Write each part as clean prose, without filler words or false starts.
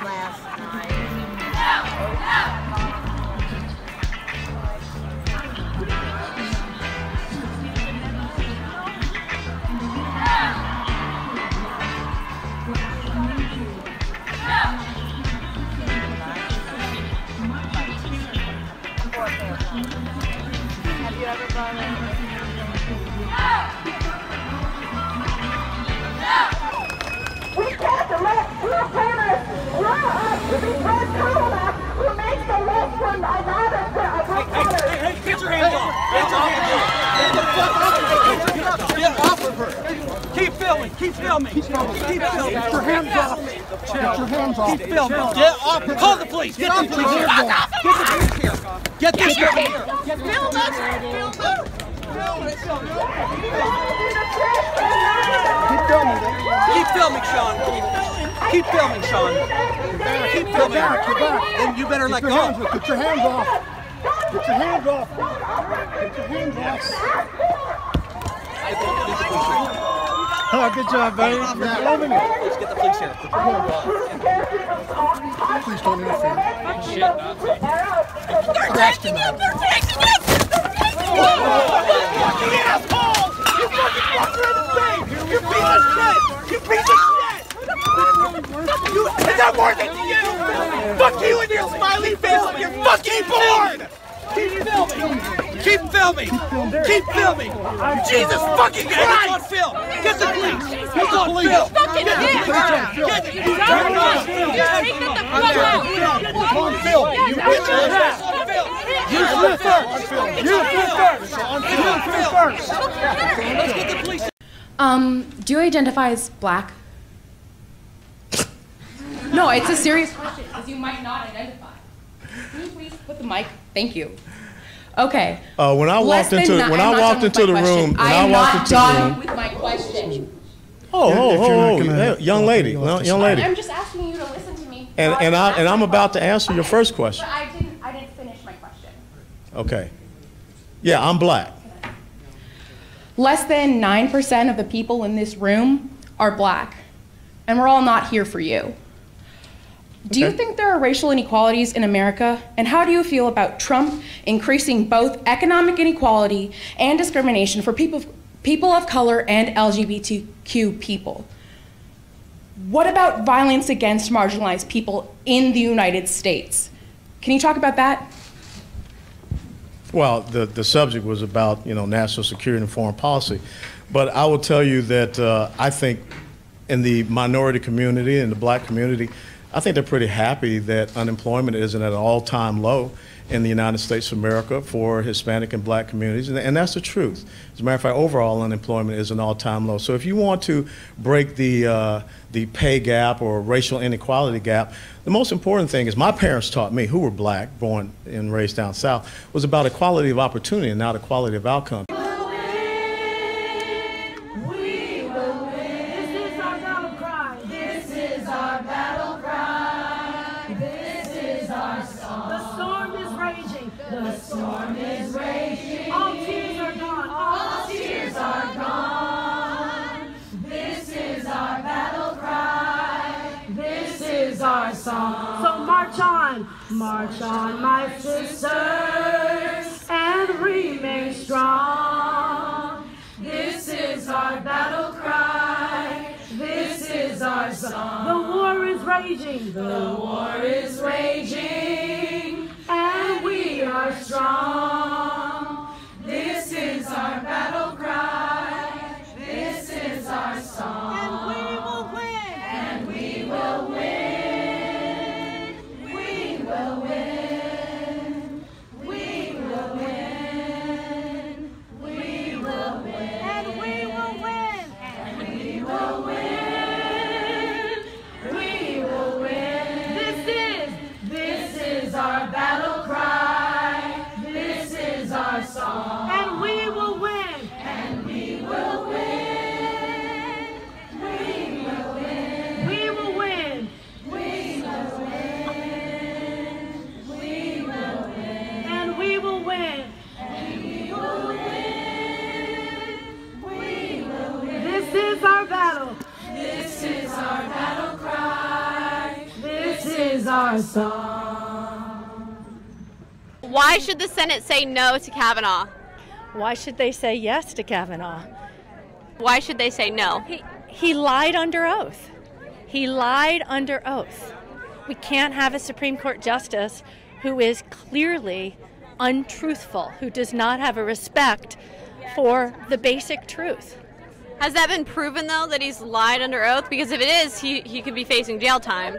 Last night. Have you ever brought it? We can't let real parents grow up to be pro-Corona who makes the list from another Hey, get your hands off! Get your hands off! Get off of her! Keep filming! Keep filming! Keep filming! Get your hands off! Get your hands off! Keep filming! Get off! Call the police! Get the police here! Get the police here! Get this guy here! Film us! Film us! Keep filming! Keep filming, Sean! Keep filming, Sean! Keep filming! Then you better let go! Get your hands off! Get your hands off! Get your hands off! Oh, good job, buddy. Let's get the police here. Please don't interfere. Shit, Arrest him. You fucking asshole! You fucking fucker in the face! You piece of shit! You piece of shit! Is that worth it to you? Fuck you and your smiley face like you're fucking born! Keep filming! Keep filming! Keep filming! Jesus fucking Christ! It's on film! Get the police! It's on film! Fucking Get the police! Get the police! It's on film! You bitch! You film first! You film first! You film first! Let's get the police! Do you identify as black? No, it's a serious question, because you might not identify. Can you please put the mic? Thank you. Okay. When I walked into the room, I'm not done with my question. Hey, young lady. I'm just asking you to listen to me. And I'm about to answer your first question. But I didn't finish my question. Okay. Yeah, I'm black. Less than 9% of the people in this room are black, and we're all not here for you. Do you think there are racial inequalities in America? And how do you feel about Trump increasing both economic inequality and discrimination for people of color and LGBTQ people? What about violence against marginalized people in the United States? Can you talk about that? Well, the subject was about, national security and foreign policy. But I will tell you that I think in the minority community and the black community, I think they're pretty happy that unemployment isn't at an all-time low in the United States of America for Hispanic and black communities, and that's the truth. As a matter of fact, overall unemployment is an all-time low. So if you want to break the pay gap or racial inequality gap, the most important thing is my parents taught me, who were black, born and raised down south, was about equality of opportunity and not equality of outcome. The storm is raging. All tears are gone. All tears are gone. This is our battle cry. This is our song. So march on, my sisters, and remain strong. This is our battle cry. This is our song. The war is raging. The war is raging. And we are strong. This is our battle cry. This is our song. And we will win. And we will win. We will win. We will win. We will win. And we will win. And we will win. We will win. This is our battle cry. This our song. Why should the Senate say no to Kavanaugh? Why should they say yes to Kavanaugh? Why should they say no? He lied under oath. He lied under oath. We can't have a Supreme Court justice who is clearly untruthful, who does not have a respect for the basic truth. Has that been proven, though, that he's lied under oath? Because if it is, he could be facing jail time.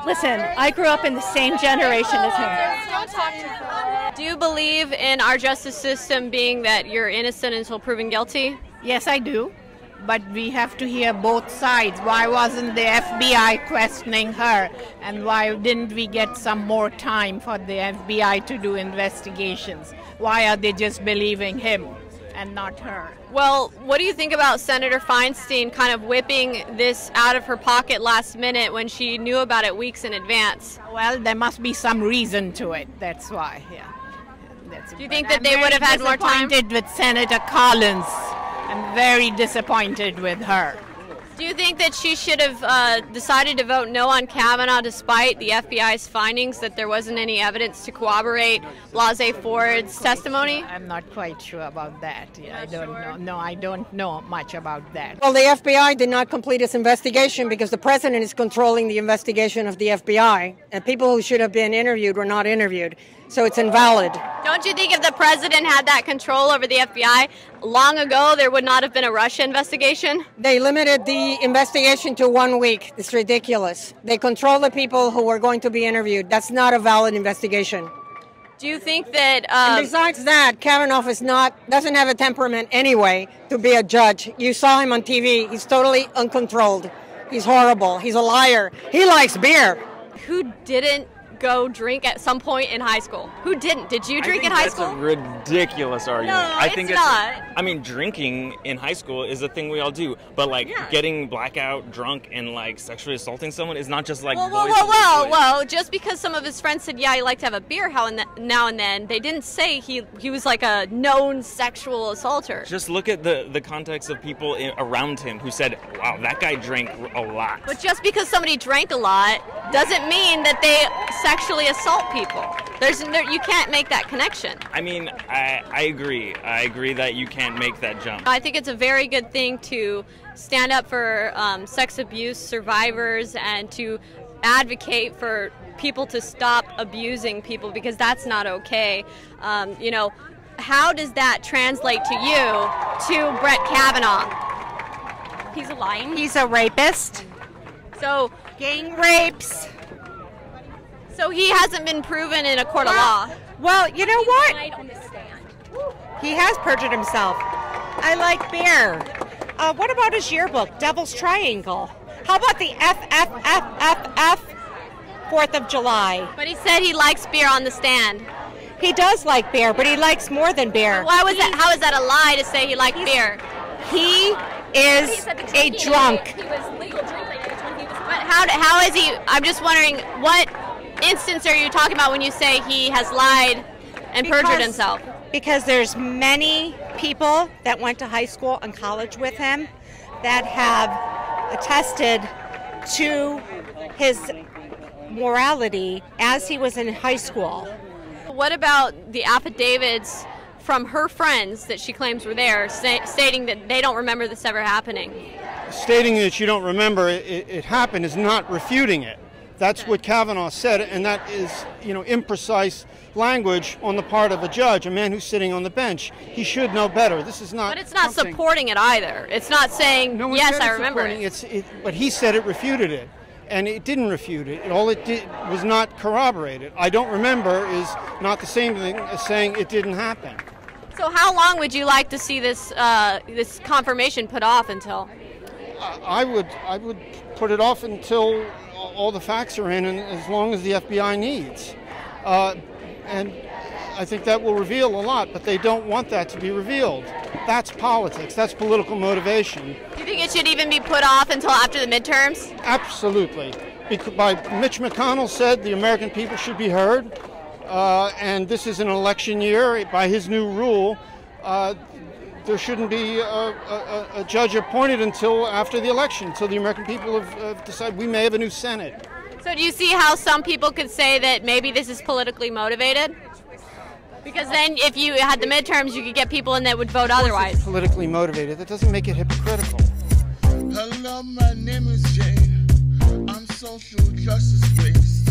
Listen, I grew up in the same generation as him. Do you believe in our justice system being that you're innocent until proven guilty? Yes, I do. But we have to hear both sides. Why wasn't the FBI questioning her? And why didn't we get some more time for the FBI to do investigations? Why are they just believing him and not her? Well, what do you think about Senator Feinstein kind of whipping this out of her pocket last minute when she knew about it weeks in advance? Well, there must be some reason to it. That's why, yeah. Do you think that they would have had more time? I'm disappointed with Senator Collins. I'm very disappointed with her. Do you think that she should have decided to vote no on Kavanaugh despite the FBI's findings that there wasn't any evidence to corroborate Blasey Ford's testimony? I'm not quite sure about that. Yeah, I don't know. No, I don't know much about that. Well, the FBI did not complete its investigation because the president is controlling the investigation of the FBI, and people who should have been interviewed were not interviewed. So it's invalid. Don't you think if the president had that control over the FBI long ago, there would not have been a Russia investigation? They limited the investigation to 1 week. It's ridiculous. They control the people who were going to be interviewed. That's not a valid investigation. Do you think that... and besides that, Kavanaugh doesn't have a temperament anyway to be a judge. You saw him on TV. He's totally uncontrolled. He's horrible. He's a liar. He likes beer. Who didn't go drink at some point in high school? Who didn't? Did you drink in high school? That's a ridiculous argument. No, I think it's not. I mean, drinking in high school is a thing we all do, but getting blackout drunk and sexually assaulting someone is not just Whoa! Just because some of his friends said, yeah, he liked to have a beer now and then, they didn't say he was like a known sexual assaulter. Just look at the context of people around him who said, wow, that guy drank a lot. But just because somebody drank a lot doesn't mean that they sexually assault people. You can't make that connection. I mean, I agree. I agree that you can't make that jump. I think it's a very good thing to stand up for sex abuse survivors and to advocate for people to stop abusing people, because that's not okay. How does that translate to you, to Brett Kavanaugh? He's lying. He's a rapist. So gang rapes. So he hasn't been proven in a court of law. Well, you know what? He lied on the stand. He has perjured himself. I like beer. What about his yearbook, Devil's Triangle? How about the FFFFF 4th of July? But he said he likes beer on the stand. He does like beer, but he likes more than beer. Why was that? How is that a lie to say he liked beer? He is a drunk. He was legal drinking. But how is he? I'm just wondering, what instance are you talking about when you say he has lied and perjured himself? Because there's many people that went to high school and college with him that have attested to his morality as he was in high school. What about the affidavits from her friends that she claims were there, stating that they don't remember this ever happening? Stating that you don't remember it happened is not refuting it. That's what Kavanaugh said, and that is, imprecise language on the part of a judge, a man who's sitting on the bench. He should know better. This is not. But it's not supporting it either. It's not saying, yes, I remember it. But he said it refuted it, and it didn't refute it. All it did was not corroborate it. I don't remember is not the same thing as saying it didn't happen. So how long would you like to see this this confirmation put off until? I would put it off until all the facts are in, and as long as the FBI needs. And I think that will reveal a lot, but they don't want that to be revealed. That's politics. That's political motivation. Do you think it should even be put off until after the midterms? Absolutely. Mitch McConnell said the American people should be heard, and this is an election year. By his new rule, there shouldn't be a judge appointed until after the election, until the American people have decided we may have a new Senate. So do you see how some people could say that maybe this is politically motivated? Because then if you had the midterms, you could get people in that would vote otherwise. It's politically motivated. That doesn't make it hypocritical. Hello, my name is Jay. I'm social justice based.